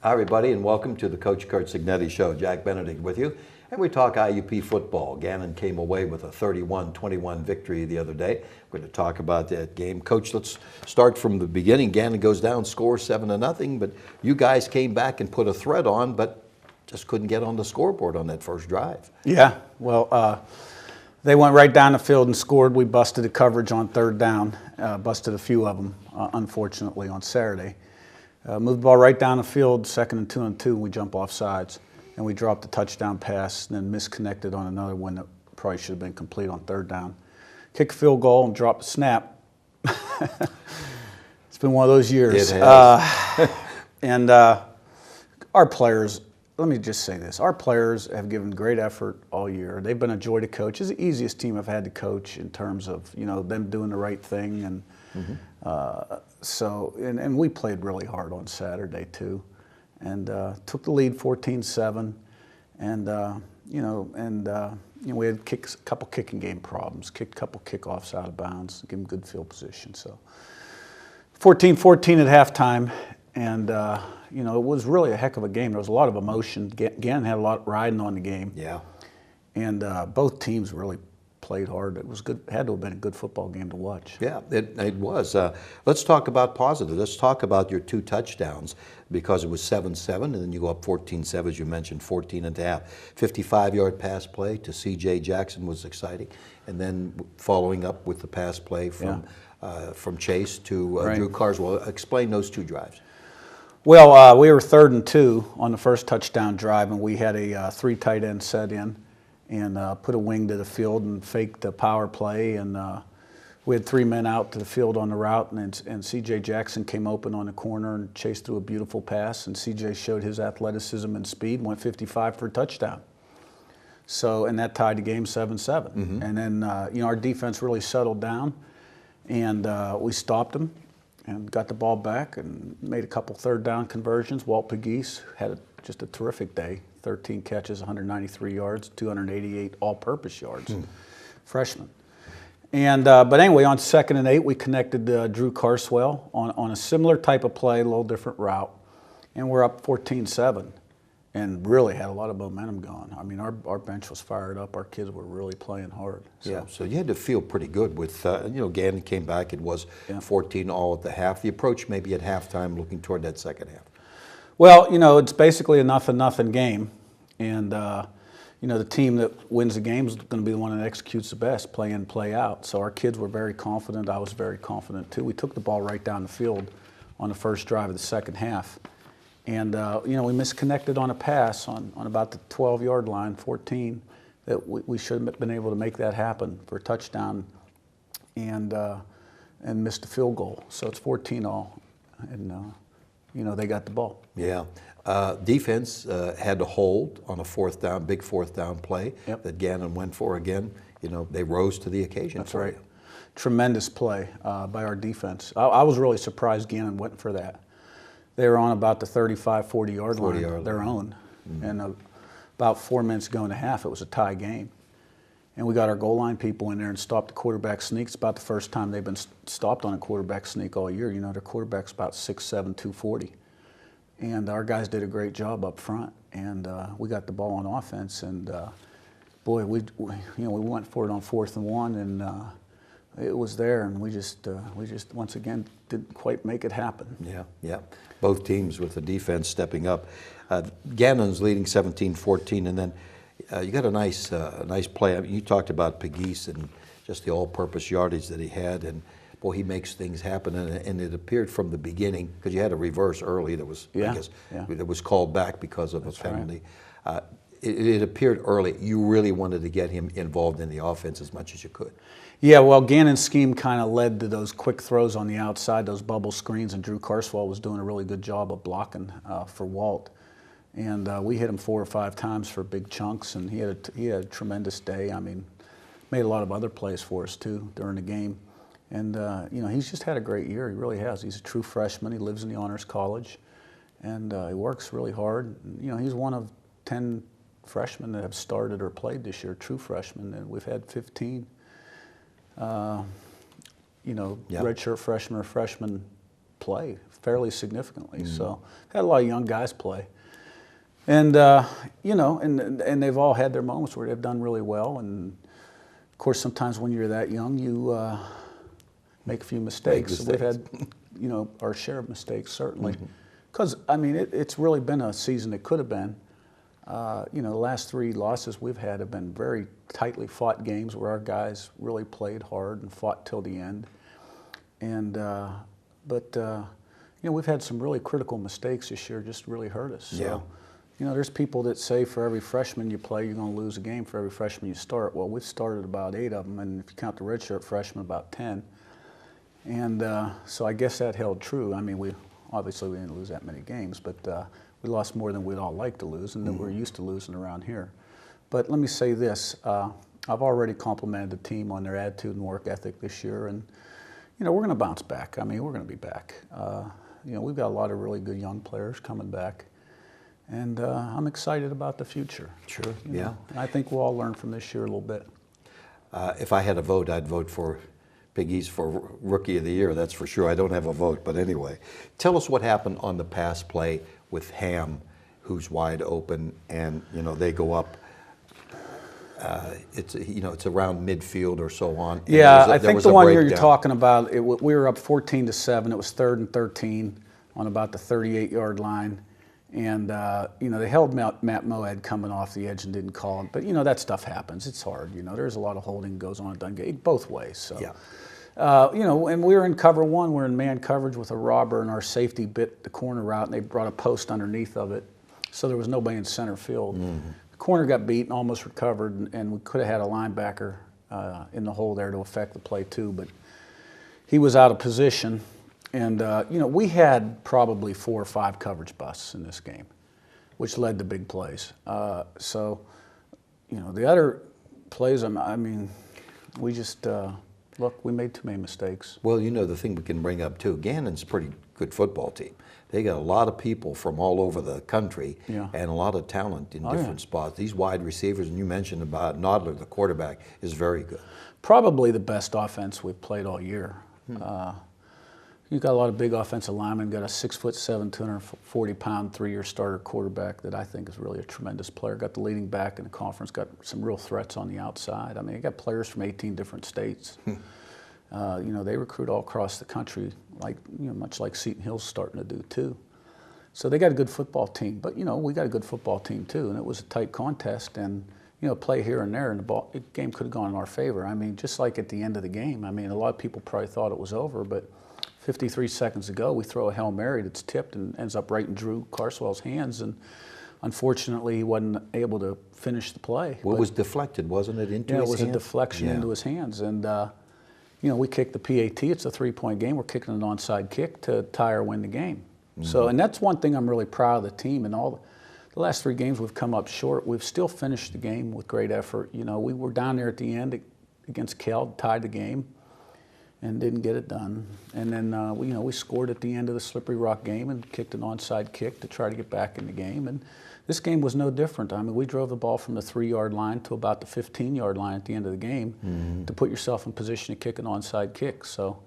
Hi, everybody, and welcome to the Coach Curt Cignetti Show. Jack Benedict with you, and we talk IUP football. Gannon came away with a 31-21 victory the other day. We're going to talk about that game. Coach, let's start from the beginning. Gannon goes down, scores 7-0, but you guys came back and put a threat on, but just couldn't get on the scoreboard on that first drive. Yeah, well, they went right down the field and scored. We busted the coverage on third down, busted a few of them, unfortunately, on Saturday. Moved the ball right down the field, 2nd and 2 and 2, and we jump off sides. And we dropped a touchdown pass and then misconnected on another one that probably should have been complete on third down. Kick a field goal and drop the snap. It's been one of those years. It has. And our players, let me just say this. Our players have given great effort all year. They've been a joy to coach. It's the easiest team I've had to coach in terms of, them doing the right thing. And and we played really hard on Saturday too, and took the lead 14-7, and we had a couple kicking game problems, kicked a couple kickoffs out of bounds, give them good field position. So 14-14 at halftime, and it was really a heck of a game. There was a lot of emotion. Gannon had a lot riding on the game. Yeah, and both teams really played hard. It was good. Had to have been a good football game to watch. Yeah, it was. Let's talk about positive. Let's talk about your 2 touchdowns, because it was 7-7, and then you go up 14-7, as you mentioned, 14 and a half. 55-yard pass play to C.J. Jackson was exciting, and then following up with the pass play from Chase to Drew Carswell. Explain those 2 drives. Well, we were 3rd and 2 on the first touchdown drive, and we had a 3 tight end set in, and put a wing to the field and faked the power play, and we had 3 men out to the field on the route, and C.J. Jackson came open on the corner and chased through a beautiful pass, and C.J. showed his athleticism and speed, went 55 for a touchdown. So, and that tied the game 7-7. And then, our defense really settled down, and we stopped them and got the ball back and made a couple third down conversions. Walt Pegues had just a terrific day. 13 catches, 193 yards, 288 all-purpose yards, freshman. And but anyway, on 2nd and 8, we connected Drew Carswell on a similar type of play, a little different route, and we're up 14-7, and really had a lot of momentum going. I mean, our bench was fired up. Our kids were really playing hard. So. Yeah, so you had to feel pretty good with, Gannon came back. It was 14 all at the half. The approach maybe at halftime, looking toward that second half. Well, it's basically a nothing game, and the team that wins the game is going to be the one that executes the best, play in, play out. So our kids were very confident. I was very confident too. We took the ball right down the field on the first drive of the second half, and we misconnected on a pass on about the 12-yard line, 14, that we should have been able to make that happen for a touchdown, and missed a field goal. So it's 14 all, and they got the ball. Yeah. Defense had to hold on a big fourth down play that Gannon went for again. They rose to the occasion. That's right. Tremendous play by our defense. I was really surprised Gannon went for that. They were on about the 35, 40-yard line, their own. And about 4 minutes ago and a half, it was a tie game. And we got our goal line people in there and stopped the quarterback sneak. It's about the first time they've been stopped on a quarterback sneak all year. Their quarterback's about 6'7", 240. And our guys did a great job up front. And we got the ball on offense. And boy, we went for it on 4th and 1, and it was there. And we just once again didn't quite make it happen. Yeah. Both teams with the defense stepping up. Gannon's leading 17-14, and then you got a nice play. I mean, you talked about Pegues and just the all-purpose yardage that he had, and boy, he makes things happen. And it appeared from the beginning, because you had a reverse early that was, that was called back because of a penalty. Right. It appeared early you really wanted to get him involved in the offense as much as you could. Yeah, well, Gannon's scheme kind of led to those quick throws on the outside, those bubble screens, and Drew Carswell was doing a really good job of blocking for Walt. And we hit him 4 or 5 times for big chunks, and he had a tremendous day. I mean, made a lot of other plays for us too during the game. And he's just had a great year. He really has. He's a true freshman. He lives in the Honors College, and he works really hard. He's one of 10 freshmen that have started or played this year, true freshmen, and we've had 15. Redshirt freshmen or freshmen play fairly significantly. So had a lot of young guys play. And, you know, and they've all had their moments where they've done really well. And, of course, sometimes when you're that young, you make a few mistakes. So we've had, you know, our share of mistakes, certainly. Because, I mean, it's really been a season that could have been. You know, the last 3 losses we've had have been very tightly fought games where our guys really played hard and fought till the end. And, you know, we've had some really critical mistakes this year, just really hurt us. So, you know, there's people that say for every freshman you play, you're going to lose a game for every freshman you start. Well, we've started about 8 of them, and if you count the redshirt freshmen, about 10. And so I guess that held true. I mean, we didn't lose that many games, but we lost more than we'd all like to lose, and that we're used to losing around here. But let me say this. I've already complimented the team on their attitude and work ethic this year, and, you know, we're going to bounce back. I mean, we're going to be back. You know, we've got a lot of really good young players coming back. And I'm excited about the future. Sure, you know? And I think we'll all learn from this year a little bit. If I had a vote, I'd vote for Piggies for Rookie of the Year, that's for sure. I don't have a vote, but anyway. Tell us what happened on the pass play with Ham, who's wide open, and, you know, they go up. You know, it's around midfield or so on. Yeah, I think the one you're talking about, we were up 14-7. It was 3rd and 13 on about the 38-yard line. And, you know, they held Matt Moed coming off the edge and didn't call him. But, you know, that stuff happens. It's hard. You know, there's a lot of holding goes on at both ways. So, you know, and we were in cover 1. We're in man coverage with a robber, and our safety bit the corner route, and they brought a post underneath of it. So there was nobody in center field. The corner got beat and almost recovered, and we could have had a linebacker in the hole there to affect the play too. But he was out of position. And, you know, we had probably 4 or 5 coverage busts in this game, which led to big plays. So, you know, the other plays, I mean, we just, look, we made too many mistakes. Well, you know, the thing we can bring up, too, Gannon's a pretty good football team. They got a lot of people from all over the country and a lot of talent in different spots. These wide receivers, and you mentioned about Nodler, the quarterback, is very good. Probably the best offense we've played all year. You've got a lot of big offensive linemen. Got a 6'7", 240-pound, 3-year starter quarterback that I think is really a tremendous player. Got the leading back in the conference. Got some real threats on the outside. I mean, you got players from 18 different states. You know, they recruit all across the country, like, you know, much like Seton Hill's starting to do too. So they got a good football team. But, you know, we got a good football team too, and it was a tight contest. And, you know, play here and there, and the game could have gone in our favor. I mean, just like at the end of the game. I mean, a lot of people probably thought it was over, but 53 seconds ago, we throw a Hail Mary that's tipped and ends up right in Drew Carswell's hands, and unfortunately, he wasn't able to finish the play. Well, it was deflected, wasn't it, into his hands? Yeah, it was a deflection into his hands, and you know, we kicked the PAT. It's a 3-point game. We're kicking an onside kick to tie or win the game. So, and that's one thing I'm really proud of the team. And all the last 3 games we've come up short. We've still finished the game with great effort. You know, we were down there at the end against Cal, tied the game, and didn't get it done. And then, you know, we scored at the end of the Slippery Rock game and kicked an onside kick to try to get back in the game. And this game was no different. I mean, we drove the ball from the 3-yard line to about the 15-yard line at the end of the game to put yourself in position to kick an onside kick. So,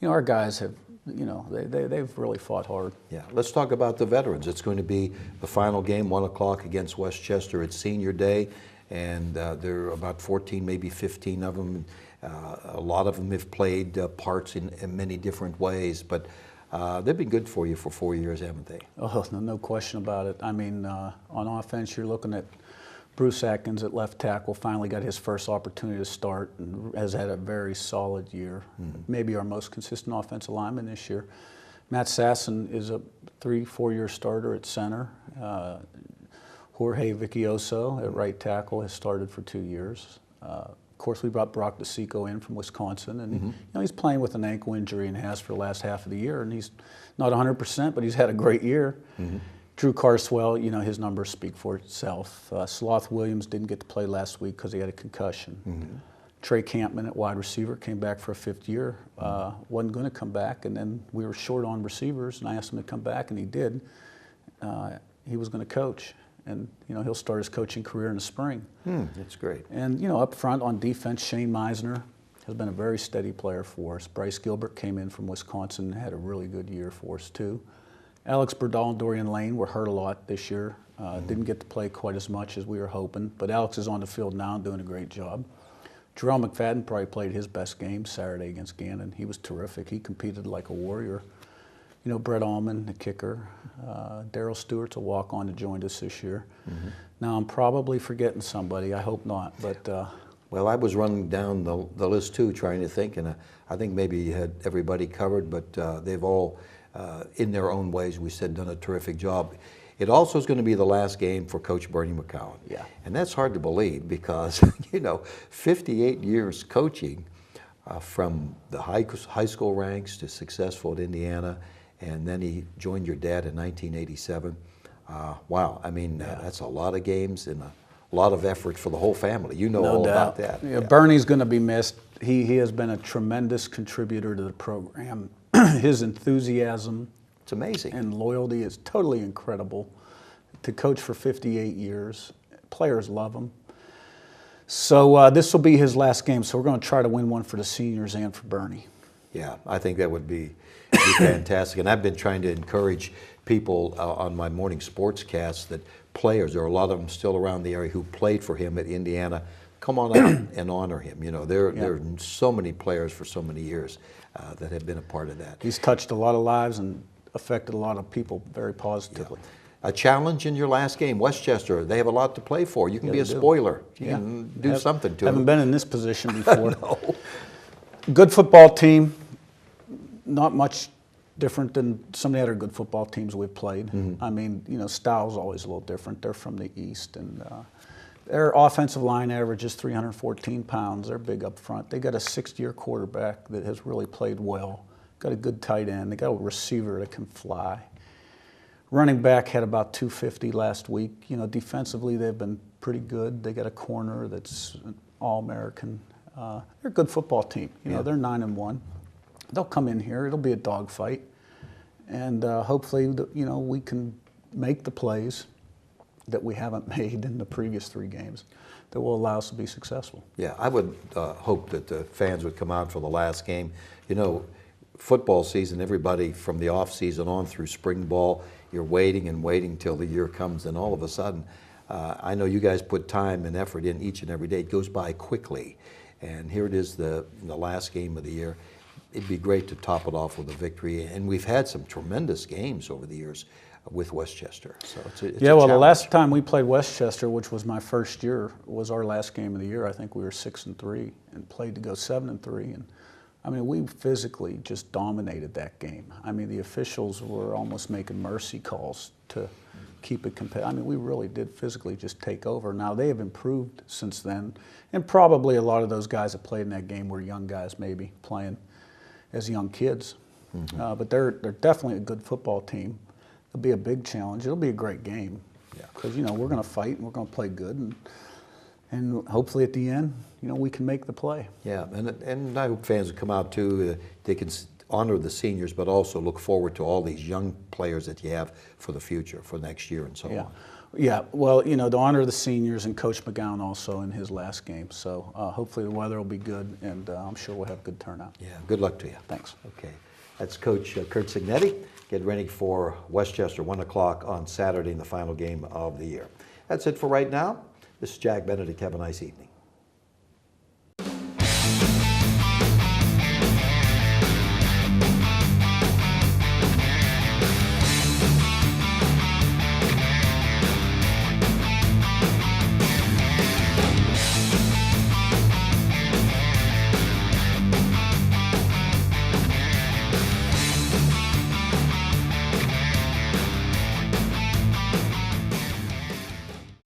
you know, our guys have, you know, they've really fought hard. Yeah. Let's talk about the veterans. It's going to be the final game, 1 o'clock against Westchester. It's senior day, and there are about 14, maybe 15 of them. A lot of them have played parts in many different ways, but they've been good for you for 4 years, haven't they? Oh, no question about it. I mean, on offense, you're looking at Bruce Atkins at left tackle, finally got his first opportunity to start and has had a very solid year. Maybe our most consistent offensive lineman this year. Matt Sasson is a 3-4 year starter at center. Jorge Vicioso at right tackle has started for 2 years. Of course, we brought Brock DeSico in from Wisconsin, and you know, he's playing with an ankle injury and has for the last half of the year, and he's not 100%, but he's had a great year. Drew Carswell, you know, his numbers speak for itself. Sloth Williams didn't get to play last week because he had a concussion. Trey Campman at wide receiver came back for a 5th year. Wasn't going to come back, and then we were short on receivers, and I asked him to come back, and he did. He was going to coach. And, you know, he'll start his coaching career in the spring. That's great. And, you know, up front on defense, Shane Meisner, has been a very steady player for us. Bryce Gilbert came in from Wisconsin and had a really good year for us too. Alex Berdahl and Dorian Lane were hurt a lot this year. Didn't get to play quite as much as we were hoping, but Alex is on the field now and doing a great job. Jarrell McFadden probably played his best game Saturday against Gannon. He was terrific. He competed like a warrior. You know, Brett Allman, the kicker. Darryl Stewart's a walk-on that joined us this year. Now, I'm probably forgetting somebody. I hope not, but... Well, I was running down the list too, trying to think, and I think maybe you had everybody covered, but they've all, in their own ways, we said, done a terrific job. It also is going to be the last game for Coach Bernie McCown. Yeah. And that's hard to believe because, you know, 58 years coaching from the high school ranks to successful at Indiana, and then he joined your dad in 1987. Wow, I mean, that's a lot of games and a lot of effort for the whole family. You know all about that. Yeah, Bernie's going to be missed. He has been a tremendous contributor to the program. His enthusiasm, it's amazing, and loyalty is totally incredible. To coach for 58 years, players love him. So this will be his last game. So we're going to try to win one for the seniors and for Bernie. Yeah, I think that would be fantastic. And I've been trying to encourage people on my morning sportscast that players, there are a lot of them still around the area who played for him at Indiana. Come on out and honor him. You know, there are so many players for so many years that have been a part of that. He's touched a lot of lives and affected a lot of people very positively. Yeah. A challenge in your last game, Westchester, they have a lot to play for. You can be a spoiler. You can do something to them. Haven't been in this position before. No. Good football team, not much different than some of the other good football teams we've played. I mean, you know, style's always a little different. They're from the East, and their offensive line average is 314 pounds. They're big up front. They got a 6th-year quarterback that has really played well. Got a good tight end. They got a receiver that can fly. Running back had about 250 last week. You know, defensively they've been pretty good. They got a corner that's an All-American. They're a good football team. You know, they're 9-1. They'll come in here. It'll be a dogfight, and hopefully, you know, we can make the plays that we haven't made in the previous 3 games that will allow us to be successful. Yeah, I would hope that the fans would come out for the last game. You know, football season, everybody from the off season on through spring ball, you're waiting and waiting till the year comes, and all of a sudden, I know you guys put time and effort in each and every day. It goes by quickly, and here it is, the last game of the year. It'd be great to top it off with a victory, and we've had some tremendous games over the years with Westchester. So it's a well, challenge. the last time we played Westchester, which was my first year, was our last game of the year. I think we were 6-3 and played to go 7-3, and I mean, we physically just dominated that game. I mean, the officials were almost making mercy calls to keep it competitive. I mean, we really did physically just take over. Now, they have improved since then, and probably a lot of those guys that played in that game were young guys maybe playing as young kids. But they're definitely a good football team. It'll be a big challenge. It'll be a great game because, you know, we're going to fight and we're going to play good, and hopefully at the end, you know, we can make the play. Yeah, and I hope fans will come out too. They can honor the seniors, but also look forward to all these young players that you have for the future, for next year and so on. Yeah, well, you know, to honor the seniors and Coach McCown also in his last game. So hopefully the weather will be good, and I'm sure we'll have good turnout. Yeah, good luck to you. Thanks. Okay, that's Coach Curt Cignetti. Get ready for Westchester, 1 o'clock on Saturday in the final game of the year. That's it for right now. This is Jack Benedict. Have a nice evening.